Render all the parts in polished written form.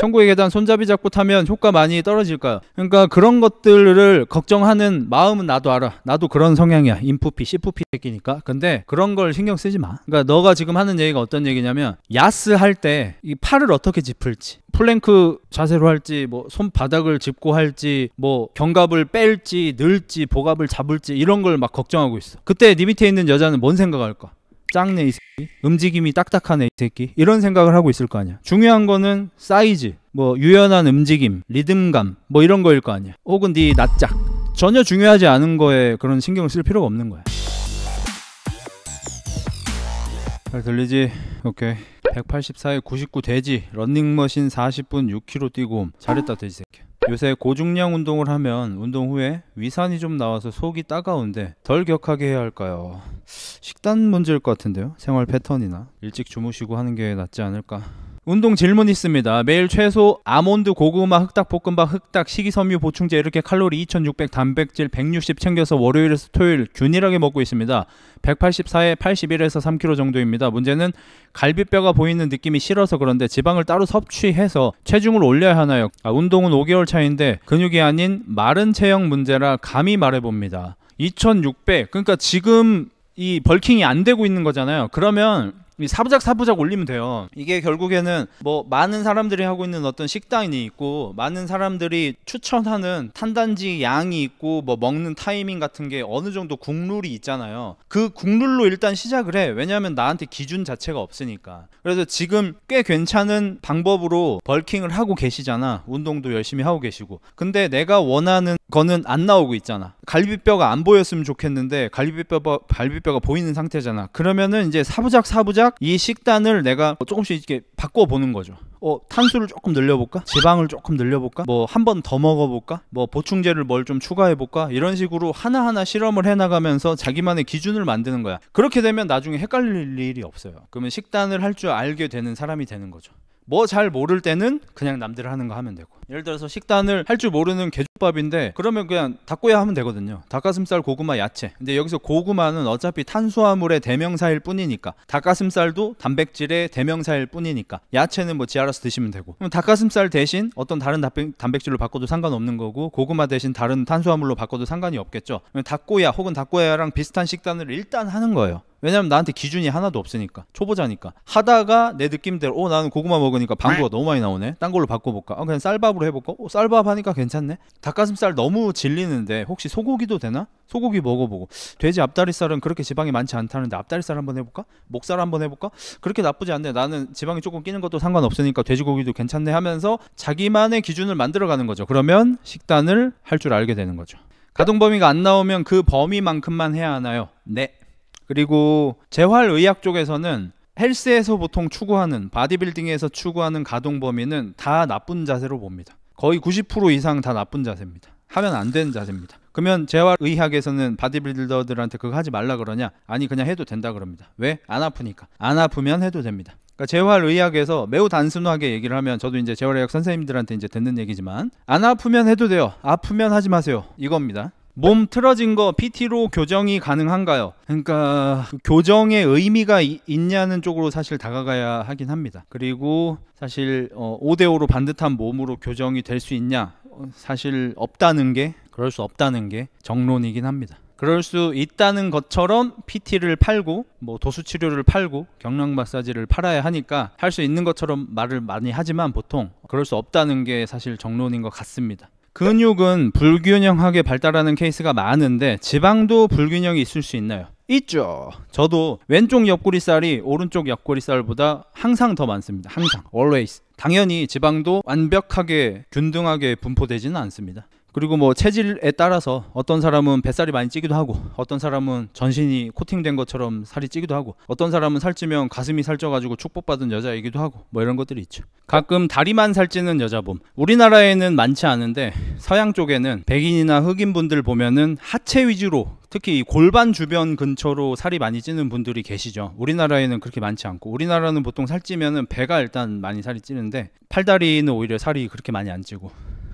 천국의 계단 손잡이 잡고 타면 효과 많이 떨어질까요? 그러니까 그런 것들을 걱정하는 마음은 나도 알아. 나도 그런 성향이야. 인프피, C프피 새끼니까. 근데 그런 걸 신경 쓰지 마. 그러니까 너가 지금 하는 얘기가 어떤 얘기냐면 야스 할 때 이 팔을 어떻게 짚을지, 플랭크 자세로 할지, 뭐 손바닥을 짚고 할지, 뭐 견갑을 뺄지 늘지 복압을 잡을지 이런 걸 막 걱정하고 있어. 그때 네 밑에 있는 여자는 뭔 생각할까? 짱네 이 새끼, 움직임이 딱딱하네 이 새끼, 이런 생각을 하고 있을 거 아니야. 중요한 거는 사이즈, 뭐 유연한 움직임, 리듬감, 뭐 이런 거일 거 아니야. 혹은 네 낯짝, 전혀 중요하지 않은 거에 그런 신경을 쓸 필요가 없는 거야. 잘 들리지? 오케이. 184에 99 돼지, 런닝머신 40분 6km 뛰고 옴. 잘했다 돼지 새끼. 요새 고중량 운동을 하면 운동 후에 위산이 좀 나와서 속이 따가운데 덜 격하게 해야 할까요? 식단 문제일 것 같은데요? 생활 패턴이나 일찍 주무시고 하는 게 낫지 않을까? 운동 질문 있습니다. 매일 최소 아몬드, 고구마, 흑닭볶음밥, 흑닭, 식이섬유 보충제 이렇게 칼로리 2600, 단백질 160 챙겨서 월요일에서 토요일 균일하게 먹고 있습니다. 184에 81에서 3kg 정도입니다. 문제는 갈비뼈가 보이는 느낌이 싫어서 그런데 지방을 따로 섭취해서 체중을 올려야 하나요? 운동은 5개월 차인데 근육이 아닌 마른 체형 문제라 감히 말해봅니다. 2600, 그러니까 지금 이 벌킹이 안 되고 있는 거잖아요. 그러면 사부작 올리면 돼요. 이게 결국에는 뭐 많은 사람들이 하고 있는 어떤 식단이 있고 많은 사람들이 추천하는 탄단지 양이 있고 뭐 먹는 타이밍 같은 게 어느 정도 국룰이 있잖아요. 그 국룰로 일단 시작을 해. 왜냐하면 나한테 기준 자체가 없으니까. 그래서 지금 꽤 괜찮은 방법으로 벌킹을 하고 계시잖아. 운동도 열심히 하고 계시고. 근데 내가 원하는 거는 안 나오고 있잖아. 갈비뼈가 안 보였으면 좋겠는데 갈비뼈가 보이는 상태잖아. 그러면은 이제 사부작 이 식단을 내가 조금씩 이렇게 바꿔보는 거죠. 탄수를 조금 늘려볼까? 지방을 조금 늘려볼까? 뭐 한 번 더 먹어볼까? 뭐 보충제를 뭘 좀 추가해볼까? 이런 식으로 하나하나 실험을 해나가면서 자기만의 기준을 만드는 거야. 그렇게 되면 나중에 헷갈릴 일이 없어요. 그러면 식단을 할 줄 알게 되는 사람이 되는 거죠. 뭐 잘 모를 때는 그냥 남들 하는 거 하면 되고, 예를 들어서 식단을 할 줄 모르는 개족밥인데 그러면 그냥 닭고야 하면 되거든요. 닭가슴살, 고구마, 야채. 근데 여기서 고구마는 어차피 탄수화물의 대명사일 뿐이니까, 닭가슴살도 단백질의 대명사일 뿐이니까 야채는 뭐 지알아서 드시면 되고, 그럼 닭가슴살 대신 어떤 다른 단백질로 바꿔도 상관없는 거고, 고구마 대신 다른 탄수화물로 바꿔도 상관이 없겠죠. 닭고야 혹은 닭고야랑 비슷한 식단을 일단 하는 거예요. 왜냐면 나한테 기준이 하나도 없으니까, 초보자니까. 하다가 내 느낌대로 나는 고구마 먹으니까 방구가 너무 많이 나오네, 딴 걸로 바꿔볼까? 그냥 쌀밥으로 해볼까? 쌀밥 하니까 괜찮네. 닭가슴살 너무 질리는데 혹시 소고기도 되나? 소고기 먹어보고, 돼지 앞다리살은 그렇게 지방이 많지 않다는데 앞다리살 한번 해볼까? 목살 한번 해볼까? 그렇게 나쁘지 않네. 나는 지방이 조금 끼는 것도 상관없으니까 돼지고기도 괜찮네 하면서 자기만의 기준을 만들어가는 거죠. 그러면 식단을 할 줄 알게 되는 거죠. 가동 범위가 안 나오면 그 범위만큼만 해야 하나요? 네. 그리고 재활의학 쪽에서는 헬스에서 보통 추구하는, 바디빌딩에서 추구하는 가동 범위는 다 나쁜 자세로 봅니다. 거의 90% 이상 다 나쁜 자세입니다. 하면 안 되는 자세입니다. 그러면 재활의학에서는 바디빌더들한테 그거 하지 말라 그러냐? 아니, 그냥 해도 된다 그럽니다. 왜? 안 아프니까. 안 아프면 해도 됩니다. 그러니까 재활의학에서 매우 단순하게 얘기를 하면, 저도 이제 재활의학 선생님들한테 이제 듣는 얘기지만, 안 아프면 해도 돼요. 아프면 하지 마세요. 이겁니다. 몸 틀어진 거 PT로 교정이 가능한가요? 그러니까 교정의 의미가 있냐는 쪽으로 사실 다가가야 하긴 합니다. 그리고 사실 5대5로 반듯한 몸으로 교정이 될 수 있냐? 사실 없다는 게, 그럴 수 없다는 게 정론이긴 합니다. 그럴 수 있다는 것처럼 PT를 팔고 뭐 도수치료를 팔고 경락 마사지를 팔아야 하니까 할 수 있는 것처럼 말을 많이 하지만 보통 그럴 수 없다는 게 사실 정론인 것 같습니다. 근육은 불균형하게 발달하는 케이스가 많은데 지방도 불균형이 있을 수 있나요? 있죠. 저도 왼쪽 옆구리살이 오른쪽 옆구리살보다 항상 더 많습니다. 항상, always. 당연히 지방도 완벽하게 균등하게 분포되지는 않습니다. 그리고 뭐 체질에 따라서 어떤 사람은 뱃살이 많이 찌기도 하고, 어떤 사람은 전신이 코팅된 것처럼 살이 찌기도 하고, 어떤 사람은 살찌면 가슴이 살쪄가지고 축복받은 여자이기도 하고, 뭐 이런 것들이 있죠. 가끔 다리만 살찌는 여자 봄. 우리나라에는 많지 않은데 서양 쪽에는 백인이나 흑인 분들 보면은 하체 위주로, 특히 이 골반 주변 근처로 살이 많이 찌는 분들이 계시죠. 우리나라에는 그렇게 많지 않고, 우리나라는 보통 살찌면은 배가 일단 많이 살이 찌는데 팔다리는 오히려 살이 그렇게 많이 안 찌고,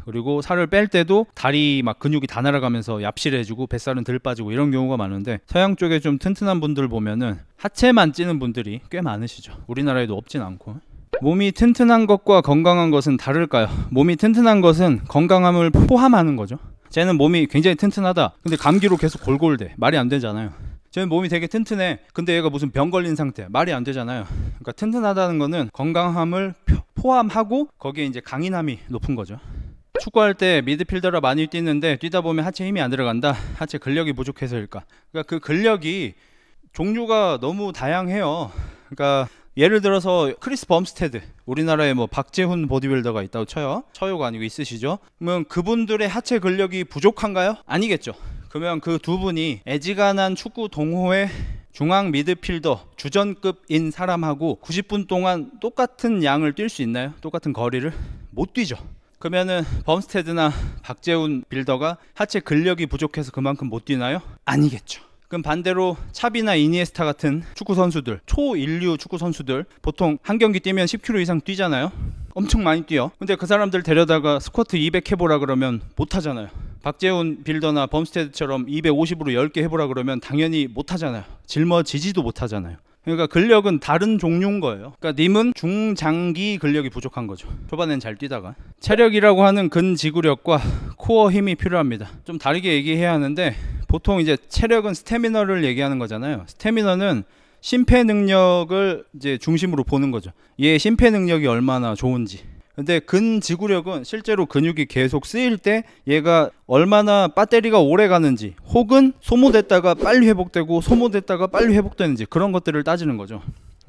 그리고 살을 뺄 때도 다리 막 근육이 다 날아가면서 얍실해지고 뱃살은 덜 빠지고 이런 경우가 많은데, 서양 쪽에 좀 튼튼한 분들 보면은 하체만 찌는 분들이 꽤 많으시죠. 우리나라에도 없진 않고. 몸이 튼튼한 것과 건강한 것은 다를까요? 몸이 튼튼한 것은 건강함을 포함하는 거죠. 쟤는 몸이 굉장히 튼튼하다. 근데 감기로 계속 골골대. 말이 안 되잖아요. 쟤는 몸이 되게 튼튼해. 근데 얘가 무슨 병 걸린 상태야. 말이 안 되잖아요. 그러니까 튼튼하다는 거는 건강함을 포함하고 거기에 이제 강인함이 높은 거죠. 축구할 때 미드필더라 많이 뛰는데 뛰다 보면 하체 힘이 안 들어간다. 하체 근력이 부족해서일까? 그러니까 그 근력이 종류가 너무 다양해요. 그러니까 예를 들어서 크리스 범스테드, 우리나라에 뭐 박재훈 보디빌더가 있다고 쳐요. 쳐요가 아니고 있으시죠? 그러면 그분들의 하체 근력이 부족한가요? 아니겠죠. 그러면 그 두 분이 애지간한 축구 동호회 중앙 미드필더 주전급인 사람하고 90분 동안 똑같은 양을 뛸 수 있나요? 똑같은 거리를? 못 뛰죠. 그러면은 범스테드나 박재훈 빌더가 하체 근력이 부족해서 그만큼 못 뛰나요? 아니겠죠. 그럼 반대로 차비나 이니에스타 같은 축구 선수들, 초인류 축구 선수들 보통 한 경기 뛰면 10km 이상 뛰잖아요. 엄청 많이 뛰어. 근데 그 사람들 데려다가 스쿼트 200 해보라 그러면 못 하잖아요. 박재훈 빌더나 범스테드처럼 250으로 10개 해보라 그러면 당연히 못 하잖아요. 짊어지지도 못 하잖아요. 그러니까 근력은 다른 종류인 거예요. 그러니까 님은 중장기 근력이 부족한 거죠. 초반엔 잘 뛰다가. 체력이라고 하는 근지구력과 코어 힘이 필요합니다. 좀 다르게 얘기해야 하는데 보통 이제 체력은 스태미너를 얘기하는 거잖아요. 스태미너는 심폐 능력을 이제 중심으로 보는 거죠. 얘 심폐 능력이 얼마나 좋은지. 근데 근지구력은 실제로 근육이 계속 쓰일 때 얘가 얼마나 배터리가 오래 가는지, 혹은 소모됐다가 빨리 회복되고 소모됐다가 빨리 회복되는지, 그런 것들을 따지는 거죠.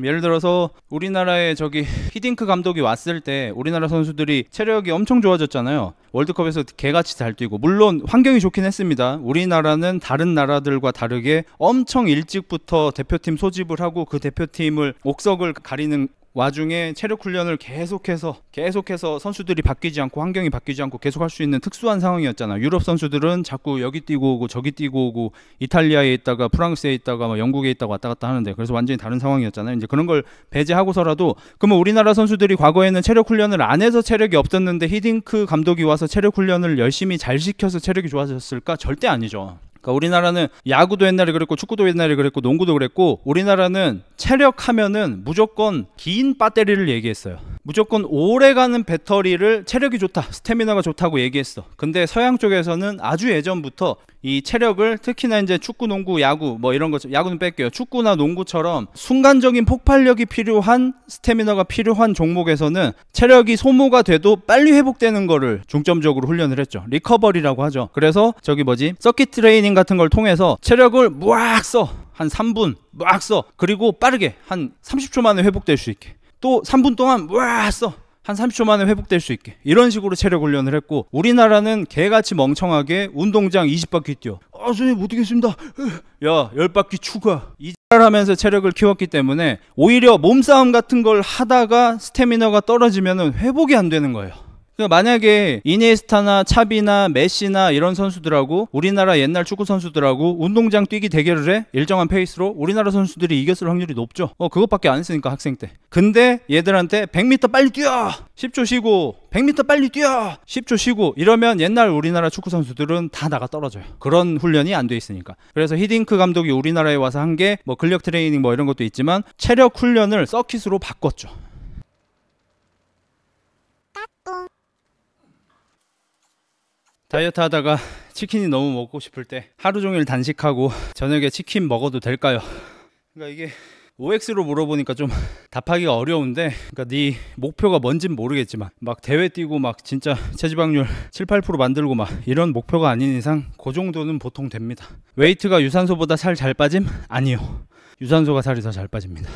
예를 들어서 우리나라에 저기 히딩크 감독이 왔을 때 우리나라 선수들이 체력이 엄청 좋아졌잖아요. 월드컵에서 개같이 잘 뛰고, 물론 환경이 좋긴 했습니다. 우리나라는 다른 나라들과 다르게 엄청 일찍부터 대표팀 소집을 하고 그 대표팀을 옥석을 가리는 와중에 체력 훈련을 계속해서 선수들이 바뀌지 않고 환경이 바뀌지 않고 계속 할 수 있는 특수한 상황이었잖아. 유럽 선수들은 자꾸 여기 뛰고 오고 저기 뛰고 오고, 이탈리아에 있다가 프랑스에 있다가 뭐 영국에 있다가 왔다 갔다 하는데, 그래서 완전히 다른 상황이었잖아요. 이제 그런 걸 배제하고서라도, 그러면 우리나라 선수들이 과거에는 체력 훈련을 안 해서 체력이 없었는데 히딩크 감독이 와서 체력 훈련을 열심히 잘 시켜서 체력이 좋아졌을까? 절대 아니죠. 그러니까 우리나라는 야구도 옛날에 그랬고 축구도 옛날에 그랬고 농구도 그랬고, 우리나라는 체력하면은 무조건 긴 배터리를 얘기했어요. 무조건 오래가는 배터리를, 체력이 좋다, 스태미너가 좋다고 얘기했어. 근데 서양 쪽에서는 아주 예전부터 이 체력을, 특히나 이제 축구, 농구, 야구 뭐 이런 거, 야구는 뺄게요. 축구나 농구처럼 순간적인 폭발력이 필요한, 스태미너가 필요한 종목에서는 체력이 소모가 돼도 빨리 회복되는 거를 중점적으로 훈련을 했죠. 리커버리라고 하죠. 그래서 저기 뭐지, 서킷 트레이닝 같은 걸 통해서 체력을 무악 써. 한 3분 무악 써. 그리고 빠르게 한 30초 만에 회복될 수 있게. 또 3분 동안 무악 써. 한 30초 만에 회복될 수 있게. 이런 식으로 체력 훈련을 했고, 우리나라는 개같이 멍청하게 운동장 20바퀴 뛰어. 선생님 못 뛰겠습니다. 야, 10바퀴 추가. 이 하면서 체력을 키웠기 때문에 오히려 몸싸움 같은 걸 하다가 스태미너가 떨어지면 회복이 안 되는 거예요. 그러니까 만약에 이니에스타나 차비나 메시나 이런 선수들하고 우리나라 옛날 축구 선수들하고 운동장 뛰기 대결을 해, 일정한 페이스로, 우리나라 선수들이 이겼을 확률이 높죠. 그것밖에 안 했으니까, 학생 때. 근데 얘들한테 100m 빨리 뛰어, 10초 쉬고, 100m 빨리 뛰어, 10초 쉬고, 이러면 옛날 우리나라 축구 선수들은 다 나가 떨어져요. 그런 훈련이 안 돼 있으니까. 그래서 히딩크 감독이 우리나라에 와서 한 게 뭐 근력 트레이닝 뭐 이런 것도 있지만, 체력 훈련을 서킷으로 바꿨죠. 다이어트 하다가 치킨이 너무 먹고 싶을 때 하루 종일 단식하고 저녁에 치킨 먹어도 될까요? 그러니까 이게 OX로 물어보니까 좀 답하기가 어려운데, 그러니까 네 목표가 뭔진 모르겠지만 막 대회 뛰고 막 진짜 체지방률 7, 8% 만들고 막 이런 목표가 아닌 이상 그 정도는 보통 됩니다. 웨이트가 유산소보다 살 잘 빠짐? 아니요. 유산소가 살이 더 잘 빠집니다.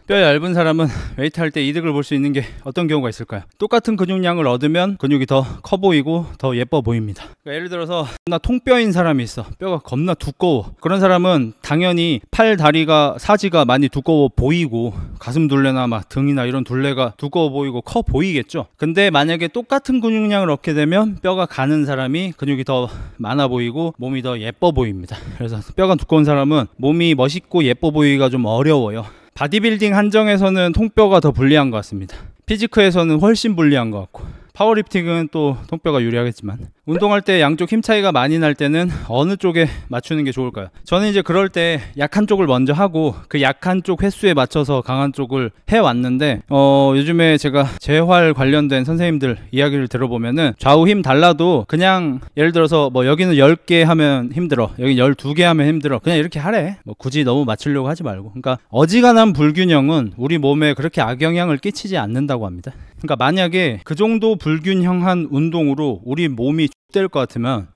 뼈 얇은 사람은 웨이트 할 때 이득을 볼 수 있는 게 어떤 경우가 있을까요? 똑같은 근육량을 얻으면 근육이 더 커 보이고 더 예뻐 보입니다. 그러니까 예를 들어서 겁나 통뼈인 사람이 있어. 뼈가 겁나 두꺼워. 그런 사람은 당연히 팔, 다리가, 사지가 많이 두꺼워 보이고, 가슴 둘레나 막 등이나 이런 둘레가 두꺼워 보이고 커 보이겠죠. 근데 만약에 똑같은 근육량을 얻게 되면 뼈가 가는 사람이 근육이 더 많아 보이고 몸이 더 예뻐 보입니다. 그래서 뼈가 두꺼운 사람은 몸이 멋있고 예뻐 보이기가 좀 어려워요. 바디빌딩 한정에서는 통뼈가 더 불리한 것 같습니다. 피지크에서는 훨씬 불리한 것 같고, 파워리프팅은 또 통뼈가 유리하겠지만, 운동할 때 양쪽 힘 차이가 많이 날 때는 어느 쪽에 맞추는 게 좋을까요? 저는 이제 그럴 때 약한 쪽을 먼저 하고 그 약한 쪽 횟수에 맞춰서 강한 쪽을 해왔는데 요즘에 제가 재활 관련된 선생님들 이야기를 들어보면은 좌우 힘 달라도 그냥 예를 들어서 뭐 여기는 10개 하면 힘들어, 여기 12개 하면 힘들어, 그냥 이렇게 하래. 뭐 굳이 너무 맞추려고 하지 말고. 그러니까 어지간한 불균형은 우리 몸에 그렇게 악영향을 끼치지 않는다고 합니다. 그러니까 만약에 그 정도 불균형한 운동으로 우리 몸이 될 것 같으면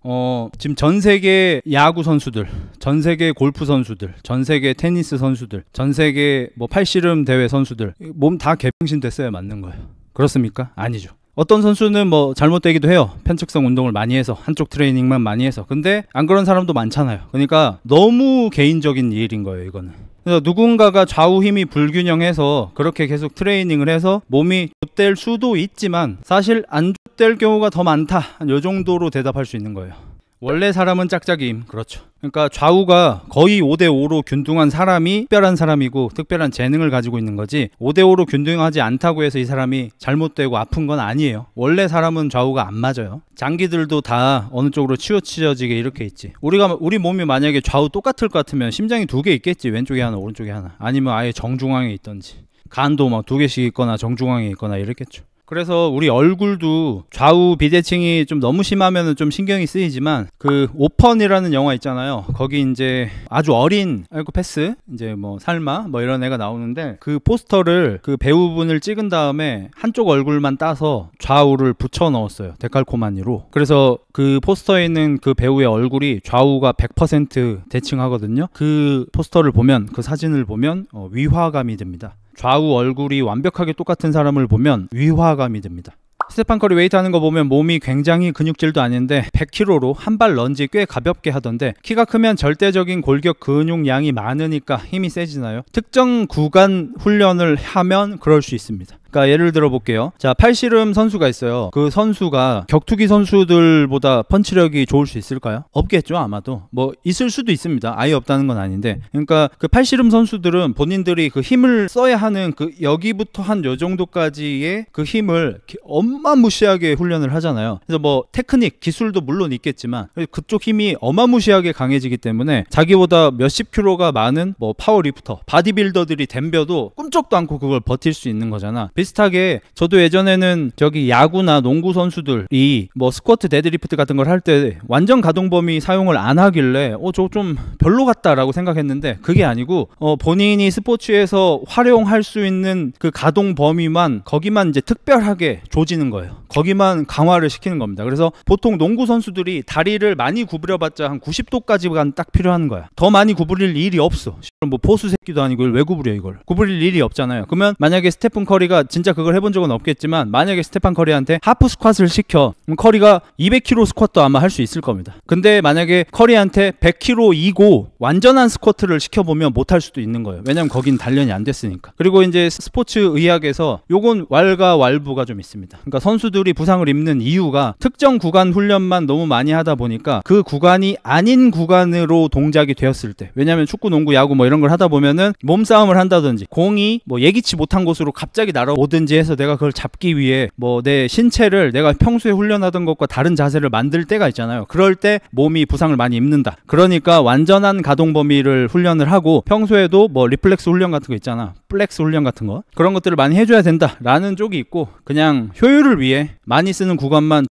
지금 전 세계 야구 선수들, 전 세계 골프 선수들, 전 세계 테니스 선수들, 전 세계 뭐 팔씨름 대회 선수들 몸 다 개병신 됐어야 맞는 거예요. 그렇습니까? 아니죠. 어떤 선수는 뭐 잘못되기도 해요. 편측성 운동을 많이 해서, 한쪽 트레이닝만 많이 해서. 근데 안 그런 사람도 많잖아요. 그러니까 너무 개인적인 일인 거예요, 이거는. 그래서 누군가가 좌우 힘이 불균형해서 그렇게 계속 트레이닝을 해서 몸이 좆될 수도 있지만 사실 안 좆될 경우가 더 많다, 이 정도로 대답할 수 있는 거예요. 원래 사람은 짝짝이임. 그렇죠. 그러니까 좌우가 거의 5대5로 균등한 사람이 특별한 사람이고 특별한 재능을 가지고 있는 거지, 5대5로 균등하지 않다고 해서 이 사람이 잘못되고 아픈 건 아니에요. 원래 사람은 좌우가 안 맞아요. 장기들도 다 어느 쪽으로 치우쳐지게 이렇게 있지. 우리 몸이 만약에 좌우 똑같을 것 같으면 심장이 2개 있겠지. 왼쪽에 하나, 오른쪽에 하나. 아니면 아예 정중앙에 있던지, 간도 막 2개씩 있거나 정중앙에 있거나 이랬겠죠. 그래서 우리 얼굴도 좌우 비대칭이 좀 너무 심하면은 좀 신경이 쓰이지만, 그 오펀이라는 영화 있잖아요. 거기 이제 아주 어린 사이코패스, 이제 뭐 살마 뭐 이런 애가 나오는데, 그 포스터를 그 배우분을 찍은 다음에 한쪽 얼굴만 따서 좌우를 붙여 넣었어요. 데칼코마니로. 그래서 그 포스터에 있는 그 배우의 얼굴이 좌우가 100% 대칭하거든요. 그 포스터를 보면, 그 사진을 보면 위화감이 듭니다. 좌우 얼굴이 완벽하게 똑같은 사람을 보면 위화감이 듭니다. 스테판 커리 웨이트 하는 거 보면 몸이 굉장히 근육질도 아닌데 100kg로 한 발 런지 꽤 가볍게 하던데, 키가 크면 절대적인 골격 근육량이 많으니까 힘이 세지나요? 특정 구간 훈련을 하면 그럴 수 있습니다. 그러니까 예를 들어 볼게요. 자, 팔씨름 선수가 있어요. 그 선수가 격투기 선수들보다 펀치력이 좋을 수 있을까요? 없겠죠, 아마도. 뭐 있을 수도 있습니다. 아예 없다는 건 아닌데, 그러니까 그 팔씨름 선수들은 본인들이 그 힘을 써야 하는 그 여기부터 한 요 정도까지의 그 힘을 어마무시하게 훈련을 하잖아요. 그래서 뭐 테크닉, 기술도 물론 있겠지만 그쪽 힘이 어마무시하게 강해지기 때문에 자기보다 몇십 킬로가 많은 뭐 파워리프터, 바디빌더들이 덤벼도 꿈쩍도 않고 그걸 버틸 수 있는 거잖아. 비슷하게 저도 예전에는 저기 야구나 농구 선수들이 뭐 스쿼트, 데드리프트 같은 걸 할 때 완전 가동 범위 사용을 안 하길래 저거 좀 별로 같다라고 생각했는데, 그게 아니고 본인이 스포츠에서 활용할 수 있는 그 가동 범위만, 거기만 이제 특별하게 조지는 거예요. 거기만 강화를 시키는 겁니다. 그래서 보통 농구 선수들이 다리를 많이 구부려봤자 한 90도까지만 딱 필요한 거야. 더 많이 구부릴 일이 없어. 뭐 보수 새끼도 아니고 왜 구부려, 이걸. 구부릴 일이 없잖아요. 그러면 만약에 스테픈 커리가 진짜 그걸 해본 적은 없겠지만, 만약에 스테판 커리한테 하프 스쿼트를 시켜, 그럼 커리가 200kg 스쿼트도 아마 할 수 있을 겁니다. 근데 만약에 커리한테 100kg 이고 완전한 스쿼트를 시켜보면 못할 수도 있는 거예요. 왜냐면 거긴 단련이 안 됐으니까. 그리고 이제 스포츠 의학에서 요건 왈가왈부가 좀 있습니다. 그러니까 선수들이 부상을 입는 이유가 특정 구간 훈련만 너무 많이 하다 보니까 그 구간이 아닌 구간으로 동작이 되었을 때, 왜냐면 축구, 농구, 야구 뭐 이런 걸 하다 보면은 몸싸움을 한다든지 공이 뭐 예기치 못한 곳으로 갑자기 날아오든지 해서 내가 그걸 잡기 위해 뭐 내 신체를 내가 평소에 훈련하던 것과 다른 자세를 만들 때가 있잖아요. 그럴 때 몸이 부상을 많이 입는다. 그러니까 완전한 가동 범위를 훈련을 하고, 평소에도 뭐 리플렉스 훈련 같은 거 있잖아, 플렉스 훈련 같은 거, 그런 것들을 많이 해줘야 된다라는 쪽이 있고, 그냥 효율을 위해 많이 쓰는 구간만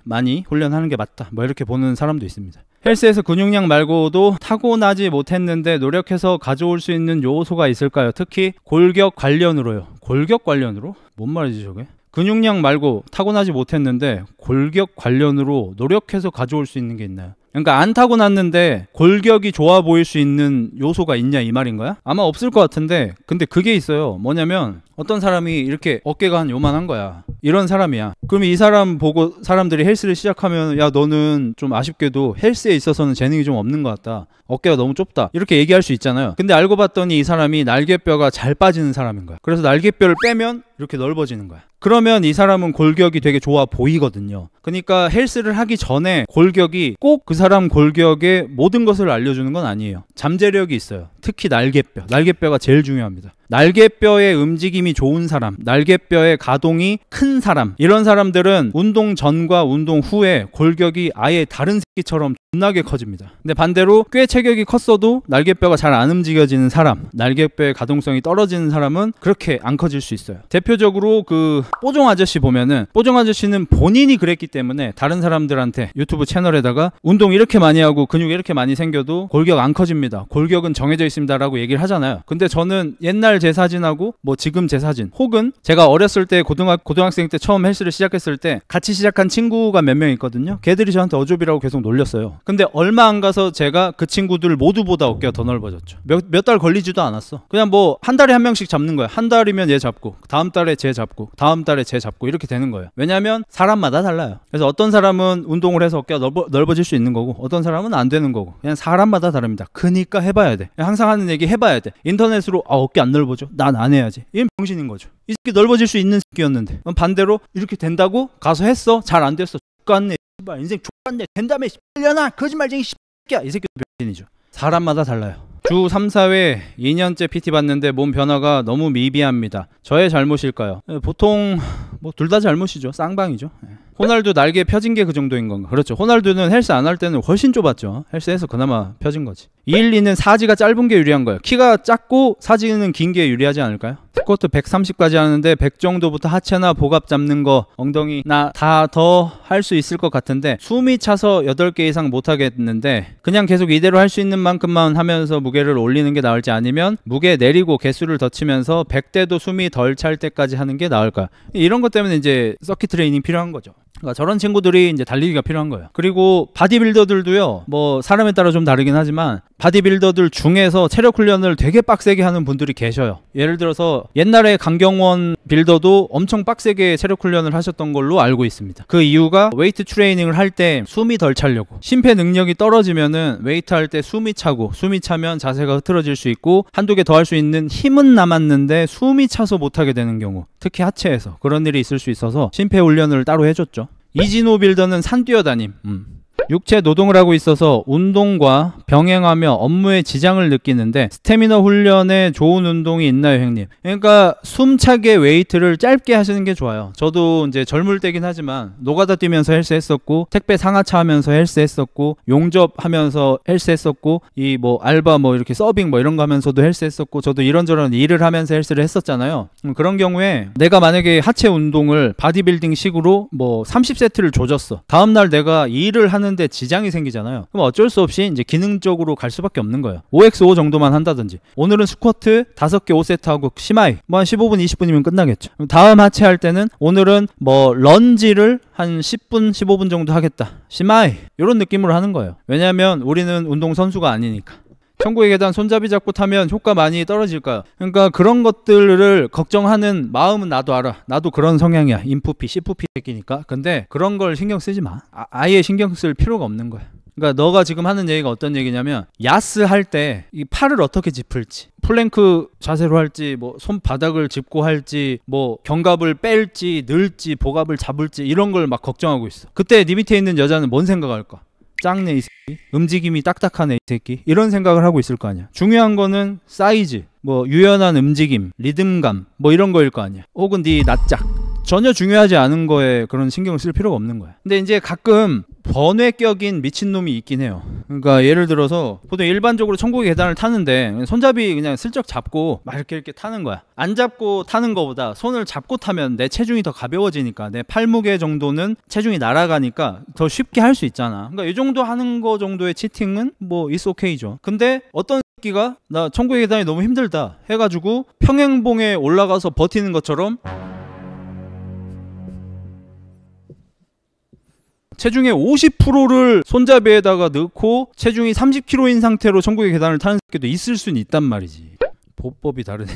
많이 훈련하는 게 맞다, 뭐 이렇게 보는 사람도 있습니다. 헬스에서 근육량 말고도 타고나지 못했는데 노력해서 가져올 수 있는 요소가 있을까요? 특히 골격 관련으로요. 골격 관련으로? 뭔 말이지 저게? 근육량 말고 타고나지 못했는데 골격 관련으로 노력해서 가져올 수 있는 게 있나요? 그러니까 안 타고났는데 골격이 좋아 보일 수 있는 요소가 있냐, 이 말인 거야? 아마 없을 것 같은데, 근데 그게 있어요. 뭐냐면 어떤 사람이 이렇게 어깨가 한 요만한 거야. 이런 사람이야. 그럼 이 사람 보고 사람들이 헬스를 시작하면, 야 너는 좀 아쉽게도 헬스에 있어서는 재능이 좀 없는 것 같다, 어깨가 너무 좁다, 이렇게 얘기할 수 있잖아요. 근데 알고 봤더니 이 사람이 날개뼈가 잘 빠지는 사람인 거야. 그래서 날개뼈를 빼면 이렇게 넓어지는 거야. 그러면 이 사람은 골격이 되게 좋아 보이거든요. 그러니까 헬스를 하기 전에 골격이 꼭 그 사람 골격의 모든 것을 알려주는 건 아니에요. 잠재력이 있어요. 특히 날개뼈. 날개뼈가 제일 중요합니다. 날개뼈의 움직임이 좋은 사람, 날개뼈의 가동이 큰 사람, 이런 사람들은 운동 전과 운동 후에 골격이 아예 다른 새끼처럼 존나게 커집니다. 근데 반대로 꽤 체격이 컸어도 날개뼈가 잘 안 움직여지는 사람, 날개뼈의 가동성이 떨어지는 사람은 그렇게 안 커질 수 있어요. 대표적으로 그 뽀종 아저씨 보면은, 뽀종 아저씨는 본인이 그랬기 때문에 다른 사람들한테 유튜브 채널에다가 운동 이렇게 많이 하고 근육 이렇게 많이 생겨도 골격 안 커집니다, 골격은 정해져 있습니다 라고 얘기를 하잖아요. 근데 저는 옛날 제 사진하고 뭐 지금 제 사진, 혹은 제가 어렸을 때 고등학생 때 처음 헬스를 시작했을 때 같이 시작한 친구가 몇 명 있거든요. 걔들이 저한테 어조비라고 계속 놀렸어요. 근데 얼마 안 가서 제가 그 친구들 모두보다 어깨가 더 넓어졌죠. 몇 달 걸리지도 않았어. 그냥 뭐 한 달에 한 명씩 잡는 거야. 한 달이면 얘 잡고, 다음 달에 쟤 잡고, 다음 달에 쟤 잡고, 이렇게 되는 거예요. 왜냐면 사람마다 달라요. 그래서 어떤 사람은 운동을 해서 어깨가 넓어질 수 있는 거고, 어떤 사람은 안 되는 거고, 그냥 사람마다 다릅니다. 그니까 해봐야 돼. 항상 하는 얘기 해봐야 돼. 인터넷으로 어깨 안 넓어져? 난 안 해야지. 이건 병신인 거죠. 이 새끼 넓어질 수 있는 새끼였는데, 반대로 이렇게 된다고 가서 했어? 잘 안 됐어. X같네. 인생 X같네. 된다며 10년아 거짓말쟁이 새끼야. 이 새끼도 병신이죠. 사람마다 달라요. 주 3, 4회 2년째 PT 받는데 몸 변화가 너무 미비합니다. 저의 잘못일까요? 보통 뭐 둘 다 잘못이죠. 쌍방이죠. 호날두 날개 펴진 게 그 정도인 건가? 그렇죠. 호날두는 헬스 안 할 때는 훨씬 좁았죠. 헬스에서 그나마 펴진 거지. 212는 사지가 짧은 게 유리한 거예요. 키가 작고 사지는 긴 게 유리하지 않을까요? 스쿼트 130까지 하는데 100 정도부터 하체나 복압 잡는 거, 엉덩이나 다 더 할 수 있을 것 같은데 숨이 차서 8개 이상 못 하겠는데 그냥 계속 이대로 할 수 있는 만큼만 하면서 무게를 올리는 게 나을지, 아니면 무게 내리고 개수를 더 치면서 100대도 숨이 덜 찰 때까지 하는 게 나을까요? 이런 것 때문에 이제 서킷 트레이닝 필요한 거죠. 그러니까 저런 친구들이 이제 달리기가 필요한 거예요. 그리고 바디빌더들도요, 뭐 사람에 따라 좀 다르긴 하지만 바디빌더들 중에서 체력 훈련을 되게 빡세게 하는 분들이 계셔요. 예를 들어서 옛날에 강경원 빌더도 엄청 빡세게 체력 훈련을 하셨던 걸로 알고 있습니다. 그 이유가 웨이트 트레이닝을 할 때 숨이 덜 차려고. 심폐 능력이 떨어지면은 웨이트 할 때 숨이 차고, 숨이 차면 자세가 흐트러질 수 있고 한두 개 더 할 수 있는 힘은 남았는데 숨이 차서 못하게 되는 경우, 특히 하체에서 그런 일이 있을 수 있어서 심폐 훈련을 따로 해줬죠. 이진호 빌더는 산 뛰어다님. 육체 노동을 하고 있어서 운동과 병행하며 업무에 지장을 느끼는데 스태미너 훈련에 좋은 운동이 있나요, 형님? 그러니까 숨차게 웨이트를 짧게 하시는 게 좋아요. 저도 이제 젊을 때긴 하지만 노가다 뛰면서 헬스했었고, 택배 상하차 하면서 헬스했었고, 용접하면서 헬스했었고, 이 뭐 알바 뭐 이렇게 서빙 뭐 이런 거 하면서도 헬스했었고, 저도 이런저런 일을 하면서 헬스를 했었잖아요. 그런 경우에 내가 만약에 하체 운동을 바디빌딩 식으로 뭐 30세트를 조졌어. 다음날 내가 이 일을 하는데 지장이 생기잖아요. 그럼 어쩔 수 없이 이제 기능적으로 갈 수밖에 없는 거예요. 5x5 정도만 한다든지, 오늘은 스쿼트 5개 5세트 하고 심하이 뭐 한 15분 20분이면 끝나겠죠. 다음 하체 할 때는 오늘은 뭐 런지를 한 10분 15분 정도 하겠다, 심하이, 이런 느낌으로 하는 거예요. 왜냐하면 우리는 운동 선수가 아니니까. 천국의 계단 손잡이 잡고 타면 효과 많이 떨어질까요? 그러니까 그런 것들을 걱정하는 마음은 나도 알아. 나도 그런 성향이야. 인프피, C프피 새끼니까. 근데 그런 걸 신경 쓰지 마. 아예 신경 쓸 필요가 없는 거야. 그러니까 너가 지금 하는 얘기가 어떤 얘기냐면, 야스 할 때 이 팔을 어떻게 짚을지, 플랭크 자세로 할지, 뭐 손바닥을 짚고 할지, 뭐 견갑을 뺄지 늘지 복압을 잡을지, 이런 걸 막 걱정하고 있어. 그때 네 밑에 있는 여자는 뭔 생각할까? 짱네 이 새끼, 움직임이 딱딱하네 이 새끼, 이런 생각을 하고 있을 거 아니야. 중요한 거는 사이즈, 뭐 유연한 움직임, 리듬감, 뭐 이런 거일 거 아니야. 혹은 네 낯짝, 전혀 중요하지 않은 거에 그런 신경을 쓸 필요가 없는 거야. 근데 이제 가끔 번외격인 미친놈이 있긴 해요. 그러니까 예를 들어서 보통 일반적으로 천국의 계단을 타는데 손잡이 그냥 슬쩍 잡고 막 이렇게 타는 거야. 안 잡고 타는 거보다 손을 잡고 타면 내 체중이 더 가벼워지니까, 내 팔무게 정도는 체중이 날아가니까 더 쉽게 할 수 있잖아. 그러니까 이 정도 하는 거 정도의 치팅은 뭐 it's okay죠. 근데 어떤 새끼가 나 천국의 계단이 너무 힘들다 해가지고 평행봉에 올라가서 버티는 것처럼 체중의 50%를 손잡이에다가 넣고 체중이 30kg인 상태로 천국의 계단을 타는 새끼도 있을 수는 있단 말이지. 보법이 다르네.